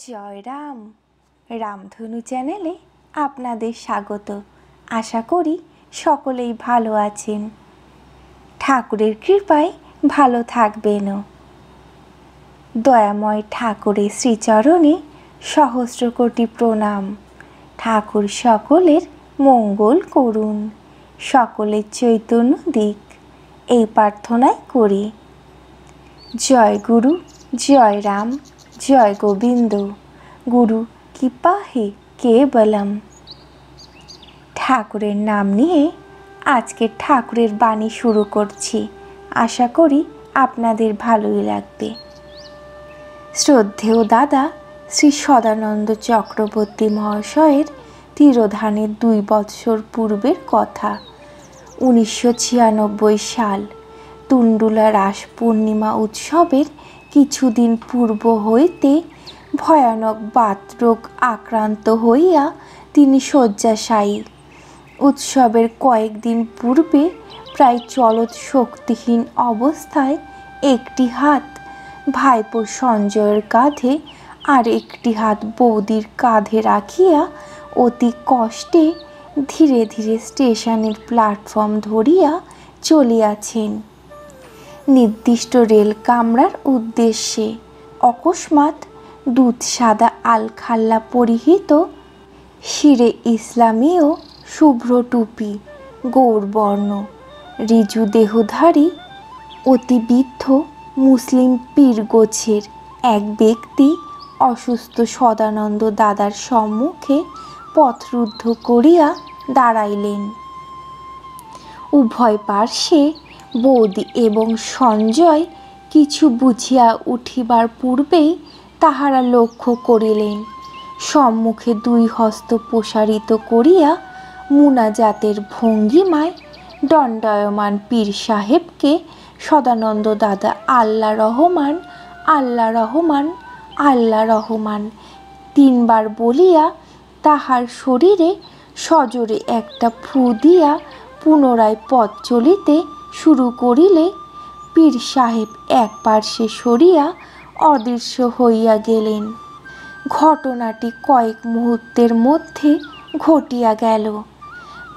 জয় রাম। রামধনু চ্যানেলে আপনাদের স্বাগত। আশা করি সকলেই ভালো আছেন, ঠাকুরের কৃপায় ভালো থাকবেনও। দয়াময় ঠাকুরের শ্রীচরণে সহস্র কোটি প্রণাম। ঠাকুর সকলের মঙ্গল করুন, সকলের চৈতন্য দিক, এই প্রার্থনাই করি। জয় গুরু, জয় রাম, জয় গোবিন্দ, গুরু কৃপা হে কেবলম। ঠাকুরের নাম নিয়ে আজকে ঠাকুরের বাণী শুরু করছি। আশা করি আপনাদের ভালোই লাগবে। শ্রদ্ধেয় দাদা শ্রী সদানন্দ চক্রবর্তী মহাশয়ের তিরোধানের 2 বৎসর পূর্বের কথা। 1996 সাল তুণ্ডুলা রাস পূর্ণিমা উৎসবের কিছুদিন পূর্ব হইতে ভয়ানক বাতরোগ আক্রান্ত হইয়া তিনি শয্যাশায়ী। উৎসবের কয়েকদিন পূর্বে প্রায় চলৎ শক্তিহীন অবস্থায় একটি হাত ভাইপো সঞ্জয়ের কাঁধে আর একটি হাত বৌদির কাঁধে রাখিয়া অতি কষ্টে ধীরে ধীরে স্টেশনের প্ল্যাটফর্ম ধরিয়া চলিয়াছেন নির্দিষ্ট রেল কামরার উদ্দেশ্যে। অকস্মাৎ দুধ সাদা আলখাল্লা পরিহিত, শিরে ইসলামীয় শুভ্র টুপি, গৌরবর্ণ, ঋজু দেহধারী, অতি বৃদ্ধ মুসলিম পীর গোছের এক ব্যক্তি অসুস্থ সদানন্দ দাদার সম্মুখে পথরুদ্ধ করিয়া দাঁড়াইলেন। উভয় পার্শ্বে বৌদি এবং সঞ্জয় কিছু বুঝিয়া উঠিবার পূর্বেই তাহারা লক্ষ্য করিলেন সম্মুখে 2 হস্ত প্রসারিত করিয়া মুনাজাতের ভঙ্গিমায় দণ্ডায়মান পীর সাহেবকে সদানন্দ দাদা আল্লাহ রহমান, আল্লাহ রহমান, আল্লাহ রহমান 3 বার বলিয়া তাহার শরীরে সজোরে একটা ফু দিয়া পুনরায় পথ চলিতে শুরু করিলে পীর সাহেব এক পার্শ্বে সরিয়া অদৃশ্য হইয়া গেলেন। ঘটনাটি কয়েক মুহূর্তের মধ্যে ঘটিয়া গেল।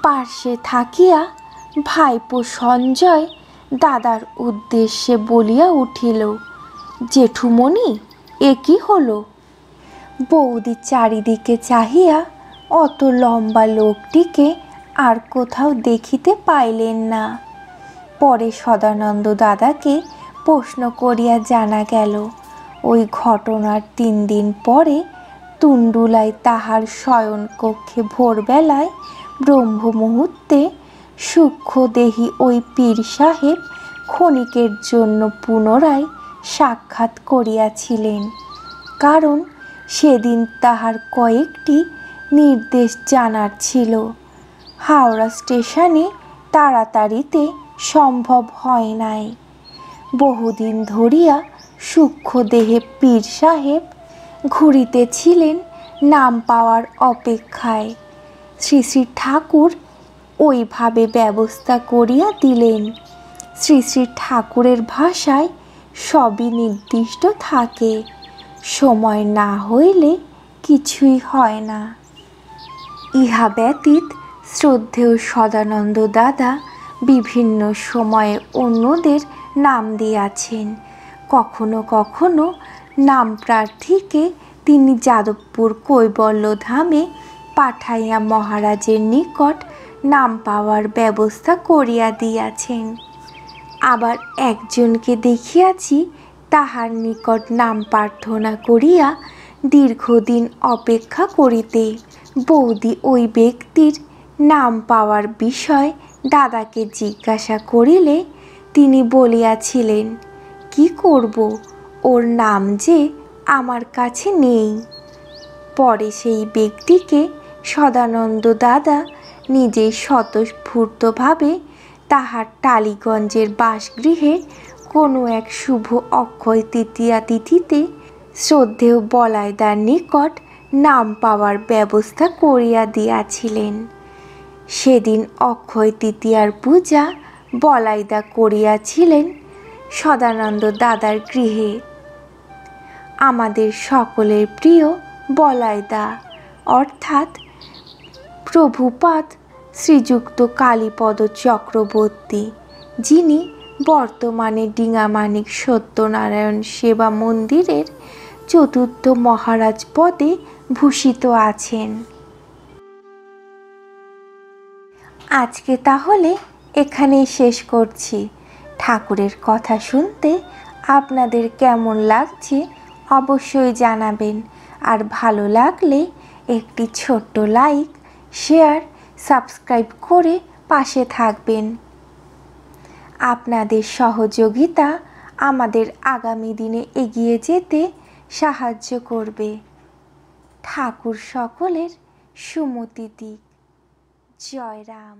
পার্শ্বে থাকিয়া ভাইপো সঞ্জয় দাদার উদ্দেশ্যে বলিয়া উঠিল, জেঠুমণি, এ কি হলো? বৌদি চারিদিকে চাহিয়া অত লম্বা লোকটিকে আর কোথাও দেখিতে পাইলেন না। পরে সদানন্দ দাদাকে প্রশ্ন করিয়া জানা গেল, ওই ঘটনার 3 দিন পরে তুণ্ডুলায় তাহার শয়ন কক্ষে ভোরবেলায় ব্রহ্ম মুহূর্তে সূক্ষ্মদেহী ওই পীর সাহেব ক্ষণিকের জন্য পুনরায় সাক্ষাৎ করিয়াছিলেন। কারণ সেদিন তাহার কয়েকটি নির্দেশ জানার ছিল। হাওড়া স্টেশনে তাড়াতাড়িতে সম্ভব হয় নাই। বহুদিন ধরিয়া সূক্ষ্মদেহে পীর সাহেব ঘুরিতেছিলেন নাম পাওয়ার অপেক্ষায়। শ্রী শ্রী ঠাকুর ওইভাবে ব্যবস্থা করিয়া দিলেন। শ্রী শ্রী ঠাকুরের ভাষায় সবই নির্দিষ্ট থাকে, সময় না হইলে কিছুই হয় না। ইহা ব্যতীত শ্রদ্ধেয় সদানন্দ দাদা বিভিন্ন সময়ে অন্যদের নাম দিয়াছেন। কখনো কখনো নাম প্রার্থীকে তিনি যাদবপুর কৈবল্য ধামে পাঠাইয়া মহারাজের নিকট নাম পাওয়ার ব্যবস্থা করিয়া দিয়াছেন। আবার একজনকে দেখিয়াছি তাহার নিকট নাম প্রার্থনা করিয়া দীর্ঘদিন অপেক্ষা করিতে। বৌদি ওই ব্যক্তির নাম পাওয়ার বিষয় দাদাকে জিজ্ঞাসা করিলে তিনি বলিয়াছিলেন, কি করব, ওর নাম যে আমার কাছে নেই। পরে সেই ব্যক্তিকে সদানন্দ দাদা নিজেই স্বতঃস্ফূর্তভাবে তাহার টালিগঞ্জের বাসগৃহে কোনো এক শুভ অক্ষয় তৃতীয়া তিথিতে শ্রদ্ধেয় বলাইদার নিকট নাম পাওয়ার ব্যবস্থা করিয়া দিয়াছিলেন। সেদিন অক্ষয় তৃতীয়ার পূজা বলাইদা করিয়াছিলেন সদানন্দ দাদার গৃহে। আমাদের সকলের প্রিয় বলাইদা অর্থাৎ প্রভুপাদ শ্রীযুক্ত কালীপদ চক্রবর্তী, যিনি বর্তমানে ডিঙামানিক সত্যনারায়ণ সেবা মন্দিরের চতুর্থ মহারাজ পদে ভূষিত আছেন। আজকে তাহলে এখানেই শেষ করছি। ঠাকুরের কথা শুনতে আপনাদের কেমন লাগছে অবশ্যই জানাবেন, আর ভালো লাগলে একটি ছোট্ট লাইক, শেয়ার, সাবস্ক্রাইব করে পাশে থাকবেন। আপনাদের সহযোগিতা আমাদের আগামী দিনে এগিয়ে যেতে সাহায্য করবে। ঠাকুর সকলের সুমতি দিক। জয় রাম।